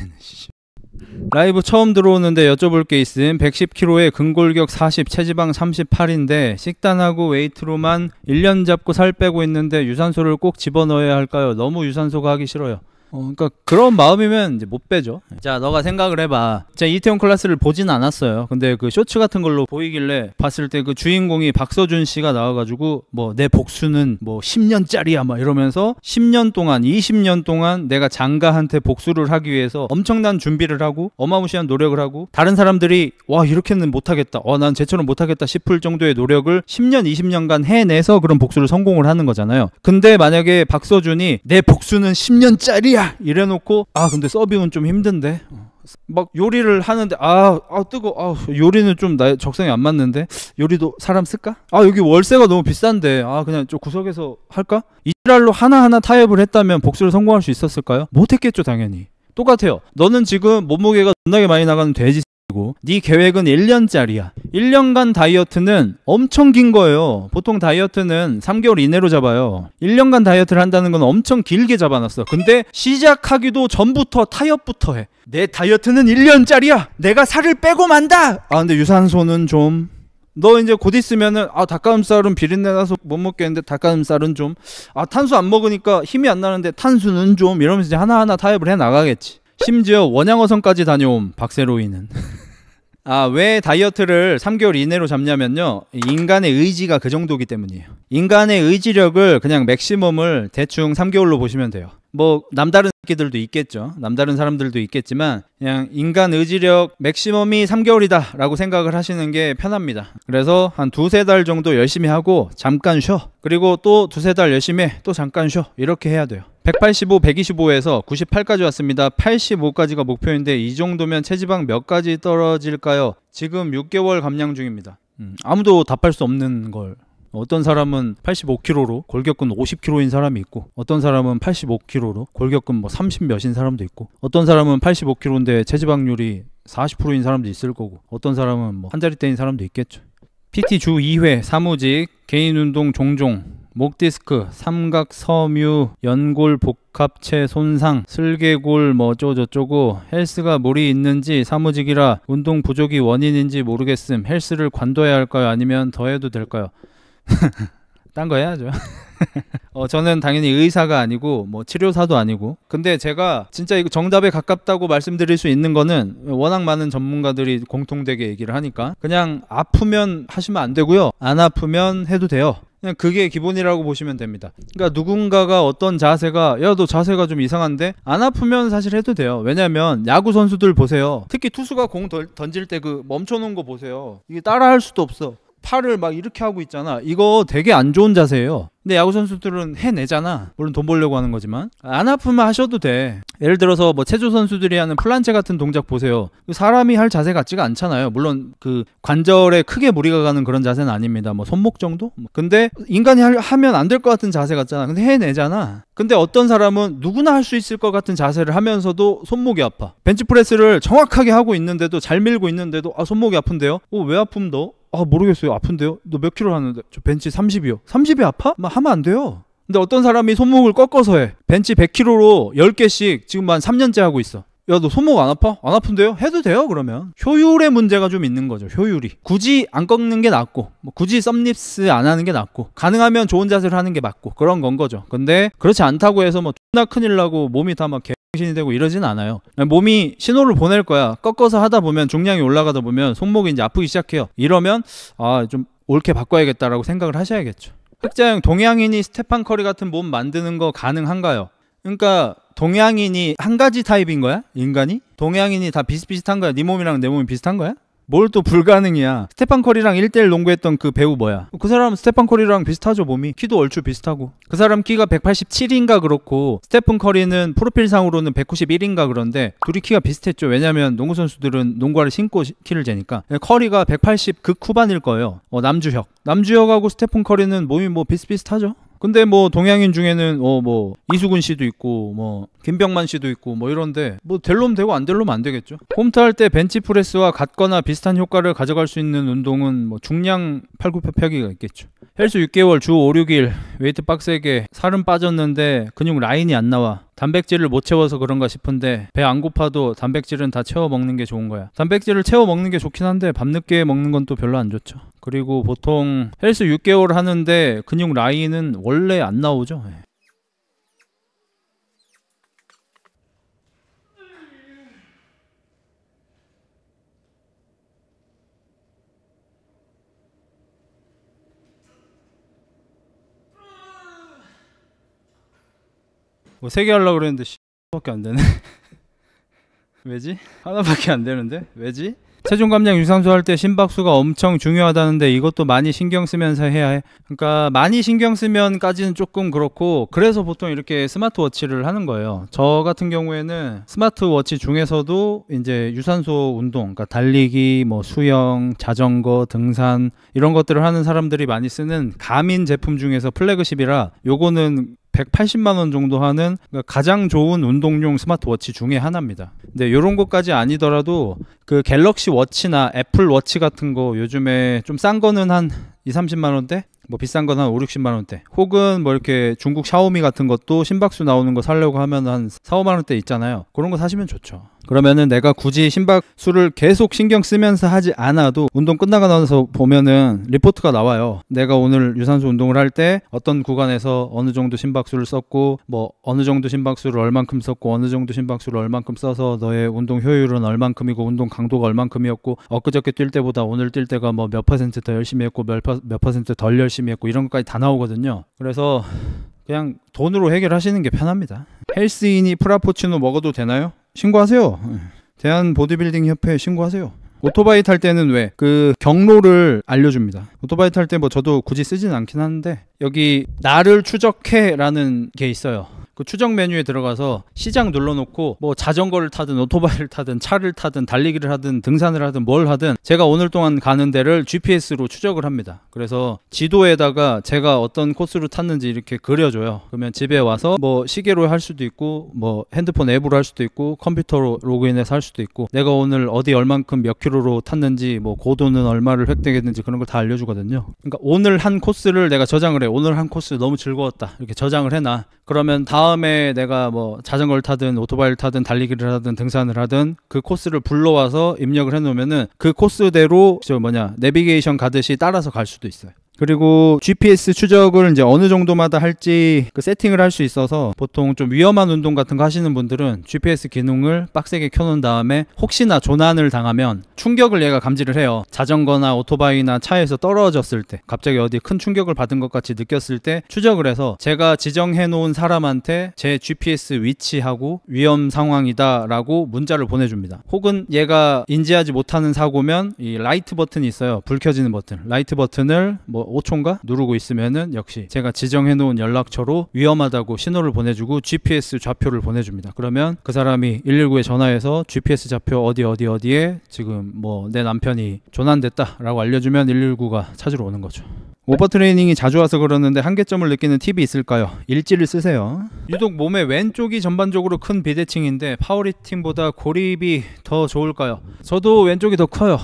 라이브 처음 들어오는데 여쭤볼 게 있음. 110kg에 근골격 40, 체지방 38인데 식단하고 웨이트로만 1년 잡고 살 빼고 있는데 유산소를 꼭 집어넣어야 할까요? 너무 유산소가 하기 싫어요. 그러니까 그런 마음이면 이제 못 빼죠. 자, 너가 생각을 해봐. 제가 이태원 클래스를 보진 않았어요. 근데 그 쇼츠 같은 걸로 보이길래 봤을 때 그 주인공이 박서준 씨가 나와가지고 뭐 내 복수는 뭐 10년짜리야 막 이러면서 10년 동안 20년 동안 내가 장가한테 복수를 하기 위해서 엄청난 준비를 하고 어마무시한 노력을 하고 다른 사람들이 와 이렇게는 못하겠다. 난 쟤처럼 못하겠다 싶을 정도의 노력을 10년 20년간 해내서 그런 복수를 성공을 하는 거잖아요. 근데 만약에 박서준이 내 복수는 10년짜리야 이래놓고 근데 서빙은 좀 힘든데 막 요리를 하는데 뜨거 요리는 좀 나의 적성에 안 맞는데 요리도 사람 쓸까? 여기 월세가 너무 비싼데 그냥 좀 구석에서 할까? 이랄로 하나하나 타협을 했다면 복수를 성공할 수 있었을까요? 못했겠죠 당연히. 똑같아요. 너는 지금 몸무게가 존나게 많이 나가는 돼지 네 계획은 1년짜리야. 1년간 다이어트는 엄청 긴 거예요. 보통 다이어트는 3개월 이내로 잡아요. 1년간 다이어트를 한다는 건 엄청 길게 잡아놨어. 근데 시작하기도 전부터 타협부터 해. 내 다이어트는 1년짜리야. 내가 살을 빼고 만다. 근데 유산소는 좀 너 이제 곧 있으면은 닭가슴살은 비린내 나서 못 먹겠는데 닭가슴살은 좀 탄수 안 먹으니까 힘이 안 나는데 탄수는 좀 이러면서 이제 하나하나 타협을 해 나가겠지. 심지어 원양어선까지 다녀온 박세로이는 왜 다이어트를 3개월 이내로 잡냐면요, 인간의 의지가 그 정도기 때문이에요. 인간의 의지력을 그냥 맥시멈을 대충 3개월로 보시면 돼요. 뭐 남다른 새끼들도 있겠죠. 남다른 사람들도 있겠지만 그냥 인간 의지력 맥시멈이 3개월이다 라고 생각을 하시는 게 편합니다. 그래서 한 2-3달 정도 열심히 하고 잠깐 쉬어. 그리고 또 2-3달 열심히 해. 또 잠깐 쉬어. 이렇게 해야 돼요. 185, 125에서 98까지 왔습니다. 85까지가 목표인데 이 정도면 체지방 몇 가지 떨어질까요? 지금 6개월 감량 중입니다. 아무도 답할 수 없는 걸. 어떤 사람은 85kg로 골격근 50kg인 사람이 있고, 어떤 사람은 85kg로 골격근 뭐 30 몇인 사람도 있고, 어떤 사람은 85kg인데 체지방률이 40%인 사람도 있을 거고, 어떤 사람은 뭐 한 자릿대인 사람도 있겠죠. PT 주 2회, 사무직, 개인 운동 종종, 목 디스크, 삼각 섬유, 연골 복합체 손상, 슬개골 뭐 어쩌고저쩌고, 헬스가 무리 있는지 사무직이라 운동 부족이 원인인지 모르겠음. 헬스를 관둬야 할까요? 아니면 더 해도 될까요? 딴 거 해야죠. 저는 당연히 의사가 아니고 뭐 치료사도 아니고, 근데 제가 진짜 이거 정답에 가깝다고 말씀드릴 수 있는 거는 워낙 많은 전문가들이 공통되게 얘기를 하니까 그냥 아프면 하시면 안 되고요, 안 아프면 해도 돼요. 그냥 그게 기본이라고 보시면 됩니다. 그러니까 누군가가 어떤 자세가 야 너 자세가 좀 이상한데, 안 아프면 사실 해도 돼요. 왜냐면 야구 선수들 보세요. 특히 투수가 공 던질 때 그 멈춰놓은 거 보세요. 이게 따라 할 수도 없어. 팔을 막 이렇게 하고 있잖아. 이거 되게 안 좋은 자세예요. 근데 야구 선수들은 해내잖아. 물론 돈 벌려고 하는 거지만 안 아프면 하셔도 돼. 예를 들어서 뭐 체조 선수들이 하는 플란체 같은 동작 보세요. 사람이 할 자세 같지가 않잖아요. 물론 그 관절에 크게 무리가 가는 그런 자세는 아닙니다. 뭐 손목 정도? 근데 인간이 하면 안 될 것 같은 자세 같잖아. 근데 해내잖아. 근데 어떤 사람은 누구나 할 수 있을 것 같은 자세를 하면서도 손목이 아파. 벤치프레스를 정확하게 하고 있는데도, 잘 밀고 있는데도 손목이 아픈데요? 왜 아픔 너? 모르겠어요. 아픈데요? 너 몇 킬로 하는데? 저 벤치 30이요. 30이 아파? 막 하면 안 돼요. 근데 어떤 사람이 손목을 꺾어서 해. 벤치 100kg로 10개씩 지금 한 3년째 하고 있어. 야, 너 손목 안 아파? 안 아픈데요? 해도 돼요, 그러면. 효율의 문제가 좀 있는 거죠, 효율이. 굳이 안 꺾는 게 낫고, 뭐 굳이 썸립스 안 하는 게 낫고, 가능하면 좋은 자세를 하는 게 맞고, 그런 건 거죠. 근데 그렇지 않다고 해서 뭐 존나 큰일 나고 몸이 다 막 개신이 되고 이러진 않아요. 몸이 신호를 보낼 거야. 꺾어서 하다 보면, 중량이 올라가다 보면 손목이 이제 아프기 시작해요. 이러면 좀 옳게 바꿔야겠다라고 생각을 하셔야겠죠. 흑자형 동양인이 스테판 커리 같은 몸 만드는 거 가능한가요? 그러니까 동양인이 한 가지 타입인 거야? 인간이? 동양인이 다 비슷비슷한 거야? 네 몸이랑 내 몸이 비슷한 거야? 뭘 또 불가능이야. 스테판 커리랑 1대1 농구했던 그 배우 뭐야? 그 사람은 스테판 커리랑 비슷하죠, 몸이. 키도 얼추 비슷하고. 그 사람 키가 187인가 그렇고, 스테픈 커리는 프로필상으로는 191인가 그런데 둘이 키가 비슷했죠. 왜냐면 농구 선수들은 농구화를 신고 키를 재니까. 커리가 180 극 후반일 거예요. 남주혁하고 스테픈 커리는 몸이 뭐 비슷비슷하죠. 근데 뭐 동양인 중에는 뭐 이수근 씨도 있고 뭐 김병만 씨도 있고 뭐 이런데, 뭐 될 놈 되고 안 될 놈 안 되겠죠. 홈트 할 때 벤치프레스와 같거나 비슷한 효과를 가져갈 수 있는 운동은 뭐 중량 팔굽혀펴기가 있겠죠. 헬스 6개월 주 5, 6일 웨이트 빡세게, 살은 빠졌는데 근육 라인이 안 나와. 단백질을 못 채워서 그런가 싶은데 배 안 고파도 단백질은 다 채워 먹는 게 좋은 거야. 단백질을 채워 먹는 게 좋긴 한데 밤늦게 먹는 건 또 별로 안 좋죠. 그리고 보통 헬스 6개월 하는데 근육 라인은 원래 안 나오죠. 뭐 3개 하려고 그랬는데 밖에 안 되네. 왜지? 하나밖에 안 되는데? 왜지? 체중 감량 유산소 할 때 심박수가 엄청 중요하다는데 이것도 많이 신경 쓰면서 해야 해. 그러니까 많이 신경 쓰면까지는 조금 그렇고, 그래서 보통 이렇게 스마트워치를 하는 거예요. 저 같은 경우에는 스마트워치 중에서도 이제 유산소 운동, 그러니까 달리기, 뭐 수영, 자전거, 등산 이런 것들을 하는 사람들이 많이 쓰는 가민 제품 중에서 플래그십이라, 요거는 180만 원 정도 하는 가장 좋은 운동용 스마트워치 중에 하나입니다. 근데 이런 것까지 아니더라도 그 갤럭시 워치나 애플 워치 같은 거 요즘에 좀 싼 거는 한 20-30만 원대? 뭐 비싼 건 한 5-60만 원대. 혹은 뭐 이렇게 중국 샤오미 같은 것도 심박수 나오는 거 사려고 하면 한 4-5만 원대 있잖아요. 그런 거 사시면 좋죠. 그러면은 내가 굳이 심박수를 계속 신경 쓰면서 하지 않아도 운동 끝나고 나서 보면은 리포트가 나와요. 내가 오늘 유산소 운동을 할 때 어떤 구간에서 어느 정도 심박수를 썼고, 뭐 어느 정도 심박수를 얼만큼 썼고, 어느 정도 심박수를 얼만큼 써서 너의 운동 효율은 얼만큼이고 운동 강도가 얼만큼이었고, 엊그저께 뛸 때보다 오늘 뛸 때가 뭐 몇 퍼센트 더 열심히 했고 몇 퍼센트 덜 열심히 했고, 이런 것까지 다 나오거든요. 그래서 그냥 돈으로 해결하시는 게 편합니다. 헬스인이 프라푸치노 먹어도 되나요? 신고하세요. 대한 보디빌딩 협회에 신고하세요. 오토바이 탈 때는 왜 그 경로를 알려줍니다. 오토바이 탈 때 뭐 저도 굳이 쓰진 않긴 하는데, 여기 나를 추적해 라는 게 있어요. 그 추적 메뉴에 들어가서 시작 눌러놓고 뭐 자전거를 타든 오토바이를 타든 차를 타든 달리기를 하든 등산을 하든 뭘 하든 제가 오늘 동안 가는 데를 GPS로 추적을 합니다. 그래서 지도에다가 제가 어떤 코스로 탔는지 이렇게 그려줘요. 그러면 집에 와서 뭐 시계로 할 수도 있고, 뭐 핸드폰 앱으로 할 수도 있고, 컴퓨터로 로그인해서 할 수도 있고, 내가 오늘 어디 얼만큼 몇 킬로로 탔는지, 뭐 고도는 얼마를 획득했는지 그런 걸 다 알려주거든요. 그러니까 오늘 한 코스를 내가 저장을 해. 오늘 한 코스 너무 즐거웠다 이렇게 저장을 해놔. 그러면 다음에 내가 뭐 자전거를 타든 오토바이를 타든 달리기를 하든 등산을 하든 그 코스를 불러와서 입력을 해놓으면은 그 코스대로 내비게이션 가듯이 따라서 갈 수도 있어요. 그리고 GPS 추적을 이제 어느 정도마다 할지 그 세팅을 할 수 있어서, 보통 좀 위험한 운동 같은 거 하시는 분들은 GPS 기능을 빡세게 켜놓은 다음에 혹시나 조난을 당하면 충격을 얘가 감지를 해요. 자전거나 오토바이나 차에서 떨어졌을 때, 갑자기 어디 큰 충격을 받은 것 같이 느꼈을 때 추적을 해서 제가 지정해 놓은 사람한테 제 GPS 위치하고 위험 상황이다 라고 문자를 보내줍니다. 혹은 얘가 인지하지 못하는 사고면 이 라이트 버튼이 있어요. 불 켜지는 버튼. 라이트 버튼을 뭐 5초인가 누르고 있으면은 역시 제가 지정해 놓은 연락처로 위험하다고 신호를 보내주고 GPS 좌표를 보내줍니다. 그러면 그 사람이 119에 전화해서 GPS 좌표 어디에 지금 뭐 내 남편이 조난됐다 라고 알려주면 119가 찾으러 오는 거죠. 오버트레이닝이 자주 와서 그러는데 한계점을 느끼는 팁이 있을까요? 일지를 쓰세요. 유독 몸의 왼쪽이 전반적으로 큰 비대칭인데 파워리프팅보다 고립이 더 좋을까요? 저도 왼쪽이 더 커요.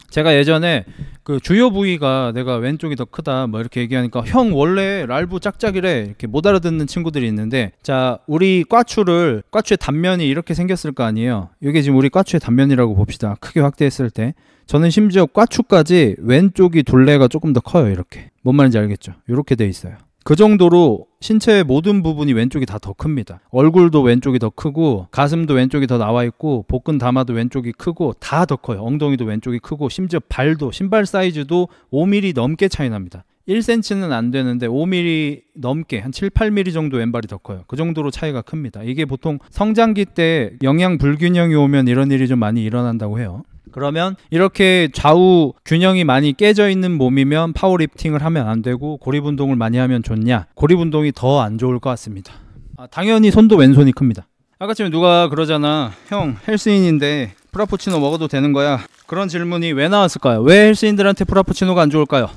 제가 예전에 그 주요 부위가 내가 왼쪽이 더 크다 뭐 이렇게 얘기하니까, 형 원래 랄부 짝짝이래 이렇게 못 알아듣는 친구들이 있는데, 자, 우리 꽈추의 단면이 이렇게 생겼을 거 아니에요. 이게 지금 우리 꽈추의 단면이라고 봅시다. 크게 확대했을 때 저는 심지어 꽈추까지 왼쪽이 둘레가 조금 더 커요. 이렇게. 뭔 말인지 알겠죠? 이렇게 돼 있어요. 그 정도로 신체의 모든 부분이 왼쪽이 다 더 큽니다. 얼굴도 왼쪽이 더 크고, 가슴도 왼쪽이 더 나와 있고, 복근 담아도 왼쪽이 크고, 다 더 커요. 엉덩이도 왼쪽이 크고, 심지어 발도, 신발 사이즈도 5mm 넘게 차이 납니다. 1cm는 안 되는데 5mm 넘게, 한 7-8mm 정도 왼발이 더 커요. 그 정도로 차이가 큽니다. 이게 보통 성장기 때 영양 불균형이 오면 이런 일이 좀 많이 일어난다고 해요. 그러면 이렇게 좌우 균형이 많이 깨져 있는 몸이면 파워리프팅을 하면 안 되고, 고립 운동을 많이 하면 좋냐? 고립 운동이 더 안 좋을 것 같습니다. 당연히 손도 왼손이 큽니다. 아까쯤에 누가 그러잖아, 형 헬스인인데 프라푸치노 먹어도 되는 거야? 그런 질문이 왜 나왔을까요? 왜 헬스인들한테 프라푸치노가 안 좋을까요?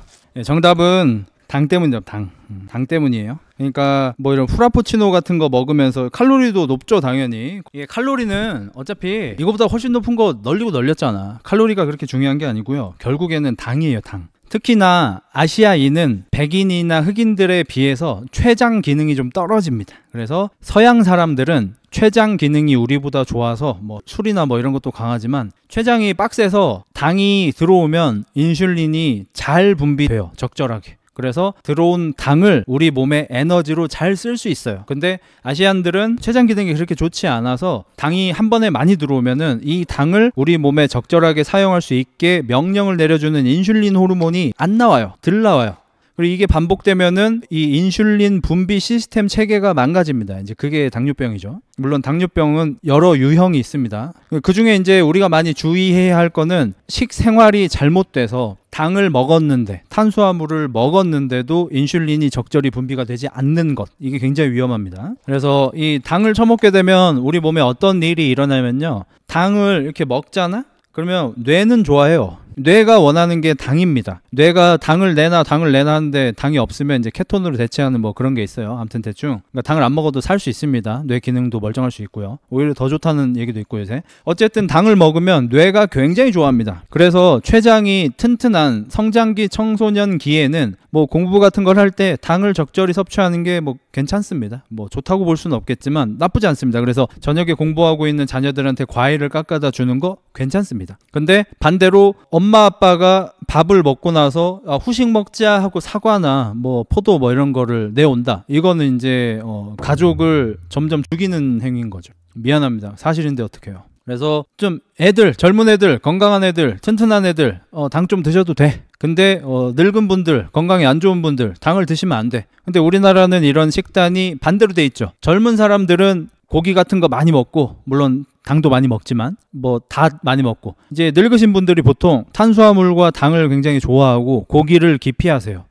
정답은 당 때문이죠. 당 때문이에요. 그러니까 뭐 이런 프라푸치노 같은 거 먹으면서 칼로리도 높죠. 당연히. 이게 칼로리는 어차피 이거보다 훨씬 높은 거 널리고 널렸잖아. 칼로리가 그렇게 중요한 게 아니고요. 결국에는 당이에요. 당. 특히나 아시아인은 백인이나 흑인들에 비해서 췌장 기능이 좀 떨어집니다. 그래서 서양 사람들은 췌장 기능이 우리보다 좋아서, 뭐 술이나 뭐 이런 것도 강하지만 췌장이 빡세서 당이 들어오면 인슐린이 잘 분비돼요. 적절하게. 그래서 들어온 당을 우리 몸의 에너지로 잘 쓸 수 있어요. 근데 아시안들은 췌장 기능이 그렇게 좋지 않아서 당이 한 번에 많이 들어오면은 이 당을 우리 몸에 적절하게 사용할 수 있게 명령을 내려주는 인슐린 호르몬이 안 나와요. 덜 나와요. 그리고 이게 반복되면은 이 인슐린 분비 시스템 체계가 망가집니다. 이제 그게 당뇨병이죠. 물론 당뇨병은 여러 유형이 있습니다. 그 중에 이제 우리가 많이 주의해야 할 거는 식생활이 잘못돼서 당을 먹었는데, 탄수화물을 먹었는데도 인슐린이 적절히 분비가 되지 않는 것, 이게 굉장히 위험합니다. 그래서 이 당을 처먹게 되면 우리 몸에 어떤 일이 일어나면요, 당을 이렇게 먹잖아? 그러면 뇌는 좋아해요. 뇌가 원하는 게 당입니다. 뇌가 당을 내놔 하는데 당이 없으면 이제 케톤으로 대체하는 뭐 그런 게 있어요. 아무튼 대충. 그러니까 당을 안 먹어도 살 수 있습니다. 뇌 기능도 멀쩡할 수 있고요. 오히려 더 좋다는 얘기도 있고 요새. 어쨌든 당을 먹으면 뇌가 굉장히 좋아합니다. 그래서 췌장이 튼튼한 성장기 청소년기에는 뭐 공부 같은 걸 할 때 당을 적절히 섭취하는 게 뭐 괜찮습니다. 뭐 좋다고 볼 수는 없겠지만 나쁘지 않습니다. 그래서 저녁에 공부하고 있는 자녀들한테 과일을 깎아다 주는 거 괜찮습니다. 근데 반대로 엄마 아빠가 밥을 먹고 나서 후식 먹자 하고 사과나 뭐 포도 뭐 이런 거를 내온다. 이거는 이제 가족을 점점 죽이는 행위인 거죠. 미안합니다. 사실인데 어떡해요. 그래서 좀 애들, 젊은 애들, 건강한 애들, 튼튼한 애들 당 좀 드셔도 돼. 근데 늙은 분들, 건강이 안 좋은 분들 당을 드시면 안 돼. 근데 우리나라는 이런 식단이 반대로 돼 있죠. 젊은 사람들은 고기 같은 거 많이 먹고, 물론 당도 많이 먹지만 뭐 다 많이 먹고, 이제 늙으신 분들이 보통 탄수화물과 당을 굉장히 좋아하고 고기를 기피하세요.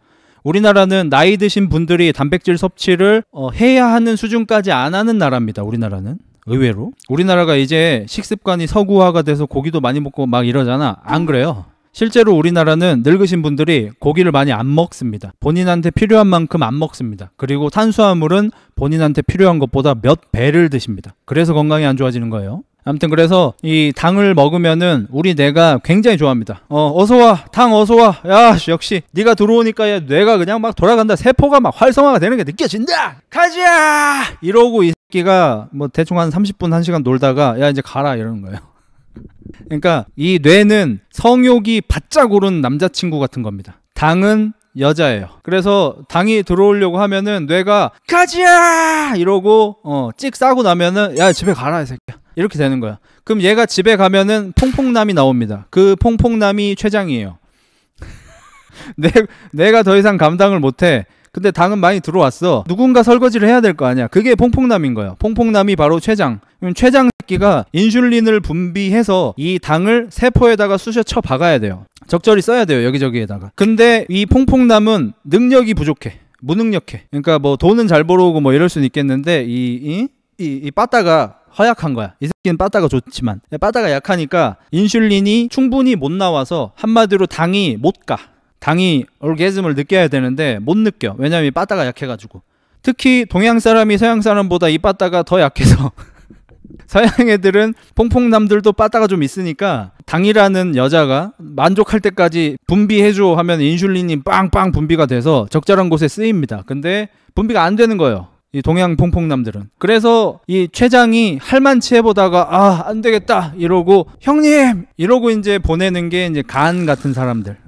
우리나라는 나이 드신 분들이 단백질 섭취를 해야 하는 수준까지 안 하는 나라입니다. 우리나라는 의외로. 우리나라가 이제 식습관이 서구화가 돼서 고기도 많이 먹고 막 이러잖아. 안 그래요. 실제로 우리나라는 늙으신 분들이 고기를 많이 안 먹습니다. 본인한테 필요한 만큼 안 먹습니다. 그리고 탄수화물은 본인한테 필요한 것보다 몇 배를 드십니다. 그래서 건강이 안 좋아지는 거예요. 아무튼 그래서 이 당을 먹으면은 우리 뇌가 굉장히 좋아합니다. 어서와, 당 어서와. 야, 역시 네가 들어오니까 야, 뇌가 그냥 막 돌아간다. 세포가 막 활성화가 되는 게 느껴진다. 가자! 이러고 이 새끼가 뭐 대충 한 30분 1시간 놀다가 야, 이제 가라 이러는 거예요. 그러니까 이 뇌는 성욕이 바짝 오른 남자친구 같은 겁니다. 당은 여자예요. 그래서 당이 들어오려고 하면은 뇌가 가자! 이러고 찍 싸고 나면은 야, 집에 가라 이 새끼야. 이렇게 되는 거야. 그럼 얘가 집에 가면은 퐁퐁남이 나옵니다. 그 퐁퐁남이 췌장이에요. 내가 더 이상 감당을 못해. 근데 당은 많이 들어왔어. 누군가 설거지를 해야 될 거 아니야. 그게 퐁퐁남인 거예요. 퐁퐁남이 바로 췌장. 그럼 췌장 새끼가 인슐린을 분비해서 이 당을 세포에다가 쑤셔 쳐 박아야 돼요. 적절히 써야 돼요. 여기저기에다가. 근데 이 퐁퐁남은 능력이 부족해. 무능력해. 그러니까 뭐 돈은 잘 벌어오고 뭐 이럴 수는 있겠는데 이 빠따가 허약한 거야. 이 새끼는 빠따가 좋지만 빠따가 약하니까 인슐린이 충분히 못 나와서 한마디로 당이 못 가. 당이 orgasm을 느껴야 되는데 못 느껴. 왜냐면 이 빠따가 약해가지고. 특히 동양 사람이 서양 사람보다 이 빠따가 더 약해서 서양 애들은 퐁퐁남들도 빠따가 좀 있으니까 당이라는 여자가 만족할 때까지 분비해줘 하면 인슐린이 빵빵 분비가 돼서 적절한 곳에 쓰입니다. 근데 분비가 안 되는 거예요. 이 동양 퐁퐁남들은. 그래서 이 췌장이 할만치 해보다가 안 되겠다 이러고 형님 이러고 이제 보내는 게 이제 간 같은 사람들.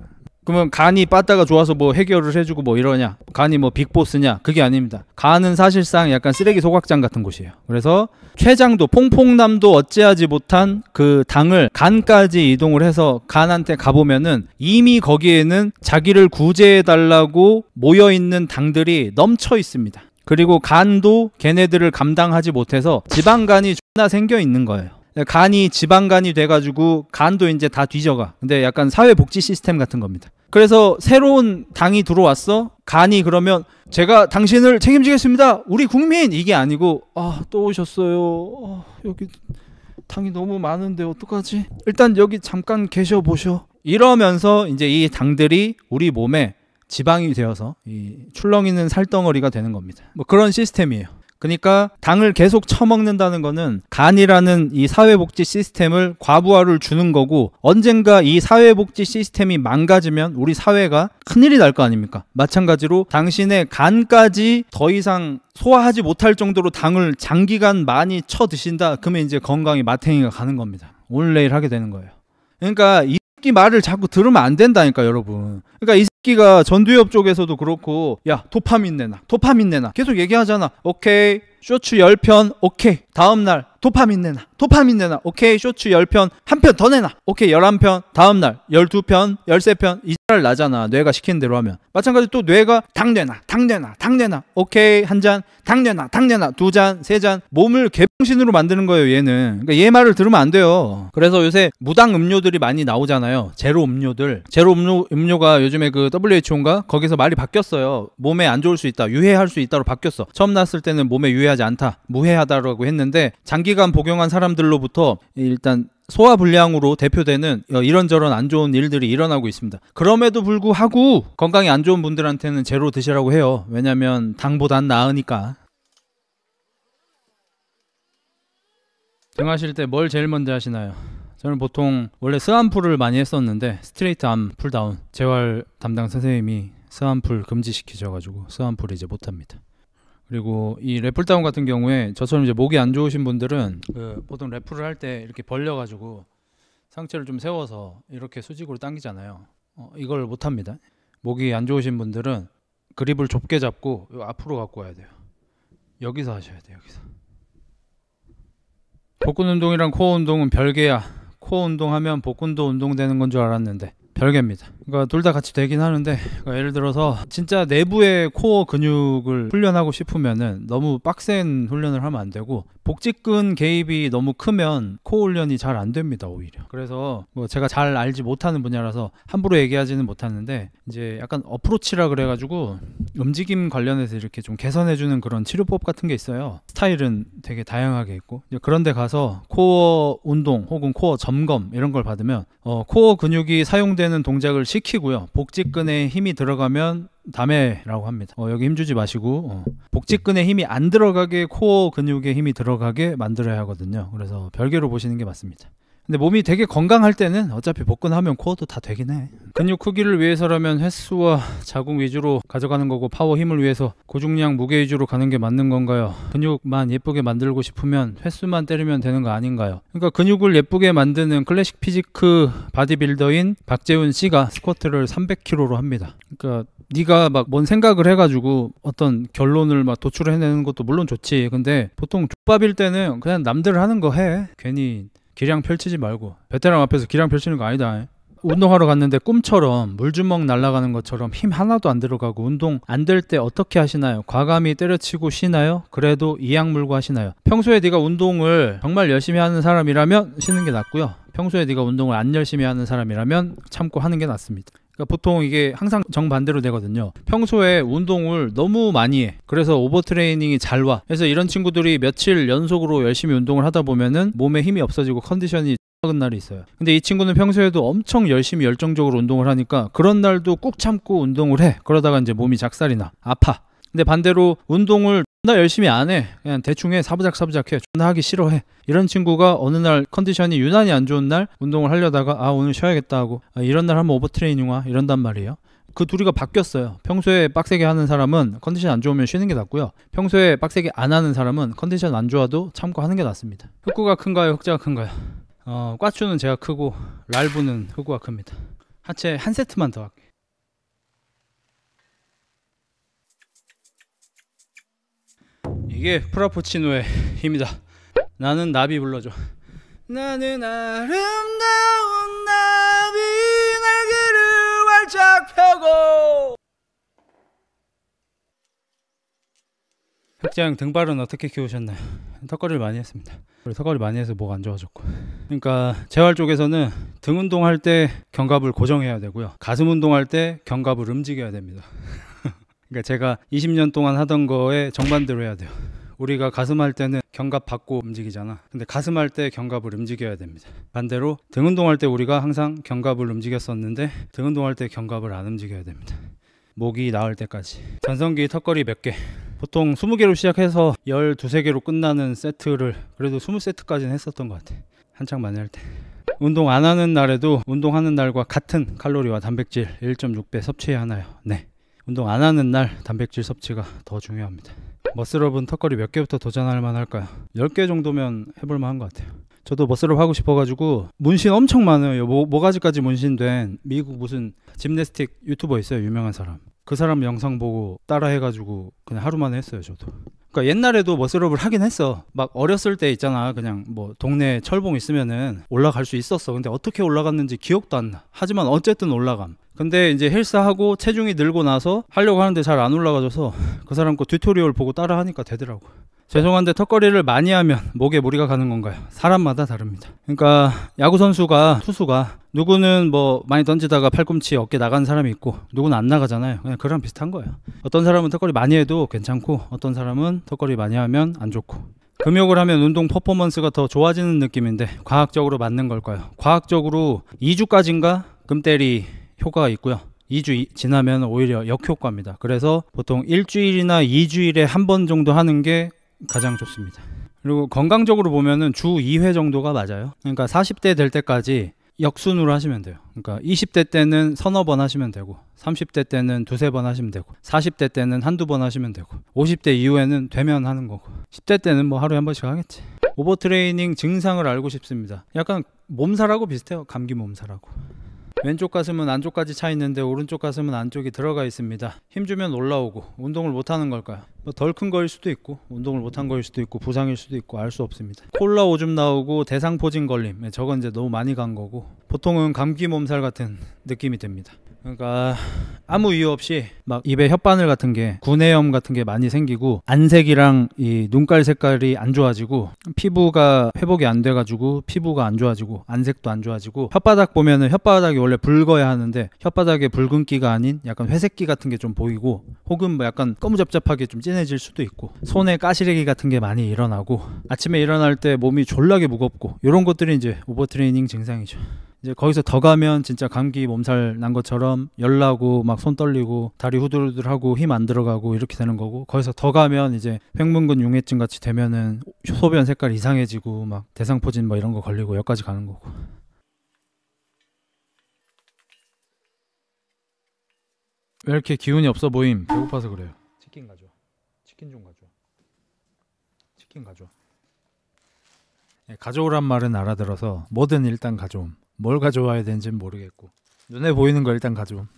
그러면 간이 빠따가 좋아서 뭐 해결을 해주고 뭐 이러냐? 간이 뭐 빅보스냐? 그게 아닙니다. 간은 사실상 약간 쓰레기 소각장 같은 곳이에요. 그래서 췌장도 퐁퐁남도 어찌하지 못한 그 당을 간까지 이동을 해서 간한테 가보면은 이미 거기에는 자기를 구제해달라고 모여있는 당들이 넘쳐 있습니다. 그리고 간도 걔네들을 감당하지 못해서 지방간이 존나 생겨 있는 거예요. 간이 지방간이 돼가지고 간도 이제 다 뒤져가. 근데 약간 사회복지 시스템 같은 겁니다. 그래서 새로운 당이 들어왔어. 간이 그러면 제가 당신을 책임지겠습니다. 우리 국민! 이게 아니고 또 오셨어요. 여기 당이 너무 많은데 어떡하지? 일단 여기 잠깐 계셔보셔. 이러면서 이제 이 당들이 우리 몸에 지방이 되어서 이 출렁이는 살덩어리가 되는 겁니다. 뭐 그런 시스템이에요. 그러니까 당을 계속 처먹는다는 거는 간이라는 이 사회복지 시스템을 과부하를 주는 거고, 언젠가 이 사회복지 시스템이 망가지면 우리 사회가 큰일이 날 거 아닙니까? 마찬가지로 당신의 간까지 더 이상 소화하지 못할 정도로 당을 장기간 많이 쳐 드신다. 그러면 이제 건강이 마탱이가 가는 겁니다. 오늘 내일 하게 되는 거예요. 그러니까 이 새끼 말을 자꾸 들으면 안 된다니까 여러분. 그러니까 이 새끼가 전두엽 쪽에서도 그렇고 야 도파민 내놔 계속 얘기하잖아. 오케이 쇼츠 10편 오케이. 다음날 도파민 내놔 오케이. 쇼츠 10편 한 편 더 내놔 오케이. 11편 다음날 12편 13편 이 X를 나잖아. 뇌가 시키는 대로 하면. 마찬가지로 또 뇌가 당 내놔 오케이. 한 잔 당 내놔 두 잔 세 잔. 몸을 개병신으로 만드는 거예요 얘는. 그러니까 얘 말을 들으면 안 돼요. 그래서 요새 무당 음료들이 많이 나오잖아요. 제로 음료가 요즘에 그 WHO인가 거기서 말이 바뀌었어요. 몸에 안 좋을 수 있다, 유해할 수 있다로 바뀌었어. 처음 나왔을 때는 몸에 유해하지 않다, 무해하다라고 했는데 장기간 복용한 사람들로부터 일단 소화불량으로 대표되는 이런저런 안 좋은 일들이 일어나고 있습니다. 그럼에도 불구하고 건강이 안 좋은 분들한테는 제로 드시라고 해요. 왜냐면 당보단 나으니까. 등하실 때 뭘 제일 먼저 하시나요? 저는 보통 원래 스완풀을 많이 했었는데 스트레이트 암 풀다운 재활 담당 선생님이 스완풀 금지시키셔가지고 스완풀을 이제 못합니다. 그리고 이 랩풀다운 같은 경우에 저처럼 이제 목이 안 좋으신 분들은 보통 랩풀을 할 때 이렇게 벌려가지고 상체를 좀 세워서 이렇게 수직으로 당기잖아요. 이걸 못합니다. 목이 안 좋으신 분들은 그립을 좁게 잡고 앞으로 갖고 와야 돼요. 여기서 하셔야 돼요. 여기서. 복근 운동이랑 코어 운동은 별개야. 코어 운동하면 복근도 운동되는 건 줄 알았는데 별개입니다. 그러니까 둘 다 같이 되긴 하는데, 그러니까 예를 들어서 진짜 내부의 코어 근육을 훈련하고 싶으면은 너무 빡센 훈련을 하면 안 되고, 복직근 개입이 너무 크면 코어 훈련이 잘 안 됩니다 오히려. 그래서 뭐 제가 잘 알지 못하는 분야라서 함부로 얘기하지는 못하는데, 이제 약간 어프로치라 그래가지고 움직임 관련해서 이렇게 좀 개선해주는 그런 치료법 같은 게 있어요. 스타일은 되게 다양하게 있고, 그런데 가서 코어 운동 혹은 코어 점검 이런 걸 받으면 코어 근육이 사용되는 동작을 시키고요, 복직근에 힘이 들어가면 다메라고 합니다. 여기 힘주지 마시고 복직근에 힘이 안 들어가게 코어 근육에 힘이 들어가게 만들어야 하거든요. 그래서 별개로 보시는 게 맞습니다. 근데 몸이 되게 건강할 때는 어차피 복근하면 코어도 다 되긴 해. 근육 크기를 위해서라면 횟수와 자궁 위주로 가져가는 거고, 파워 힘을 위해서 고중량 무게 위주로 가는 게 맞는 건가요? 근육만 예쁘게 만들고 싶으면 횟수만 때리면 되는 거 아닌가요? 그러니까 근육을 예쁘게 만드는 클래식 피지크 바디빌더인 박재훈 씨가 스쿼트를 300kg로 합니다. 그러니까 네가 막 뭔 생각을 해가지고 어떤 결론을 막 도출해내는 것도 물론 좋지. 근데 보통 족밥일 때는 그냥 남들 하는 거 해. 괜히 기량 펼치지 말고. 베테랑 앞에서 기량 펼치는 거 아니다. 운동하러 갔는데 꿈처럼 물주먹 날아가는 것처럼 힘 하나도 안 들어가고, 운동 안 될 때 어떻게 하시나요? 과감히 때려치고 쉬나요? 그래도 이악 물고 하시나요? 평소에 네가 운동을 정말 열심히 하는 사람이라면 쉬는 게 낫고요, 평소에 네가 운동을 안 열심히 하는 사람이라면 참고 하는 게 낫습니다. 그러니까 보통 이게 항상 정반대로 되거든요. 평소에 운동을 너무 많이 해. 그래서 오버트레이닝이 잘 와. 그래서 이런 친구들이 며칠 연속으로 열심히 운동을 하다 보면은 몸에 힘이 없어지고 컨디션이 작은 날이 있어요. 근데 이 친구는 평소에도 엄청 열심히 열정적으로 운동을 하니까 그런 날도 꾹 참고 운동을 해. 그러다가 이제 몸이 작살이 나, 아파. 근데 반대로 운동을 존나 열심히 안 해, 그냥 대충 해, 사부작사부작 해, 존나 하기 싫어해. 이런 친구가 어느 날 컨디션이 유난히 안 좋은 날 운동을 하려다가 오늘 쉬어야겠다 하고 이런 날 하면 오버트레이닝 와 이런단 말이에요. 그 둘이가 바뀌었어요. 평소에 빡세게 하는 사람은 컨디션 안 좋으면 쉬는 게 낫고요, 평소에 빡세게 안 하는 사람은 컨디션 안 좋아도 참고 하는 게 낫습니다. 흑구가 큰가요? 흑자가 큰가요? 꽈추는 제가 크고 랄부는 흑구가 큽니다. 하체 한 세트만 더 할게요. 이게 프라푸치노의 힘이다. 나는 나비 불러줘. 나는 아름다운 나비, 날개를 활짝 펴고. 흑자형 등발은 어떻게 키우셨나요? 턱걸이를 많이 했습니다. 턱걸이 많이 해서 목 안 좋아졌고. 그러니까 재활 쪽에서는 등 운동할 때 견갑을 고정해야 되고요, 가슴 운동할 때 견갑을 움직여야 됩니다. 그러니까 제가 20년 동안 하던 거에 정반대로 해야 돼요. 우리가 가슴 할 때는 견갑 받고 움직이잖아. 근데 가슴 할 때 견갑을 움직여야 됩니다. 반대로 등 운동할 때 우리가 항상 견갑을 움직였었는데 등 운동할 때 견갑을 안 움직여야 됩니다. 목이 나을 때까지. 전성기 턱걸이 몇 개? 보통 20개로 시작해서 12~13개로 끝나는 세트를 그래도 20세트까지는 했었던 것 같아, 한창 많이 할 때. 운동 안 하는 날에도 운동하는 날과 같은 칼로리와 단백질 1.6배 섭취해야 하나요? 네. 운동 안 하는 날 단백질 섭취가 더 중요합니다. 머슬업은 턱걸이 몇 개부터 도전할 만할까요? 10개 정도면 해볼 만한 것 같아요. 저도 머슬업 하고 싶어가지고 문신 엄청 많아요. 모가지까지 문신된 미국 무슨 짐내스틱 유튜버 있어요, 유명한 사람. 그 사람 영상 보고 따라 해가지고 그냥 하루 만에 했어요 저도. 그러니까 옛날에도 머슬업을 하긴 했어. 막 어렸을 때 있잖아. 그냥 뭐 동네 철봉 있으면은 올라갈 수 있었어. 근데 어떻게 올라갔는지 기억도 안 나. 하지만 어쨌든 올라감. 근데 이제 헬스하고 체중이 늘고 나서 하려고 하는데 잘 안 올라가져서 그 사람 거 튜토리얼 보고 따라 하니까 되더라고. 죄송한데 턱걸이를 많이 하면 목에 무리가 가는 건가요? 사람마다 다릅니다. 그러니까 야구 선수가 투수가 누구는 뭐 많이 던지다가 팔꿈치 어깨 나가는 사람이 있고 누구는 안 나가잖아요. 그냥 그랑 비슷한 거예요. 어떤 사람은 턱걸이 많이 해도 괜찮고 어떤 사람은 턱걸이 많이 하면 안 좋고. 금욕을 하면 운동 퍼포먼스가 더 좋아지는 느낌인데 과학적으로 맞는 걸까요? 과학적으로 2주까지인가 금때리 효과가 있고요. 2주 지나면 오히려 역효과입니다. 그래서 보통 일주일이나 2주일에 한 번 정도 하는 게 가장 좋습니다. 그리고 건강적으로 보면은 주 2회 정도가 맞아요. 그러니까 40대 될 때까지 역순으로 하시면 돼요. 그러니까 20대 때는 서너 번 하시면 되고 30대 때는 두세 번 하시면 되고 40대 때는 한두 번 하시면 되고 50대 이후에는 되면 하는 거고 10대 때는 뭐 하루에 한 번씩 하겠지. 오버트레이닝 증상을 알고 싶습니다. 약간 몸살하고 비슷해요. 감기 몸살하고. 왼쪽 가슴은 안쪽까지 차 있는데 오른쪽 가슴은 안쪽이 들어가 있습니다. 힘주면 올라오고 운동을 못하는 걸까요? 뭐 덜 큰 거일 수도 있고 운동을 못한 거일 수도 있고 부상일 수도 있고 알 수 없습니다. 콜라 오줌 나오고 대상포진 걸림, 저건 이제 너무 많이 간 거고 보통은 감기 몸살 같은 느낌이 듭니다. 그러니까 아무 이유 없이 막 입에 혓바늘 같은 게 구내염 같은 게 많이 생기고 안색이랑 이 눈깔 색깔이 안 좋아지고 피부가 회복이 안 돼가지고 피부가 안 좋아지고 안색도 안 좋아지고 혓바닥 보면은 혓바닥이 원래 붉어야 하는데 혓바닥에 붉은기가 아닌 약간 회색기 같은 게 좀 보이고 혹은 뭐 약간 거무잡잡하게 좀 진해질 수도 있고 손에 까시래기 같은 게 많이 일어나고 아침에 일어날 때 몸이 졸라게 무겁고 이런 것들이 이제 오버트레이닝 증상이죠. 이제 거기서 더 가면 진짜 감기 몸살 난 것처럼 열 나고 막 손 떨리고 다리 후들후들하고 힘 안 들어가고 이렇게 되는 거고 거기서 더 가면 이제 횡문근 융해증 같이 되면은 소변 색깔 이상해지고 막 대상포진 뭐 이런 거 걸리고 여기까지 가는 거고. 왜 이렇게 기운이 없어 보임? 배고파서 그래요. 치킨 가져와. 치킨 좀 가져와. 치킨 가져와. 가져오란 말은 알아들어서 뭐든 일단 가져옴. 뭘 가져와야 되는지는 모르겠고 눈에 보이는 거 일단 가져옴.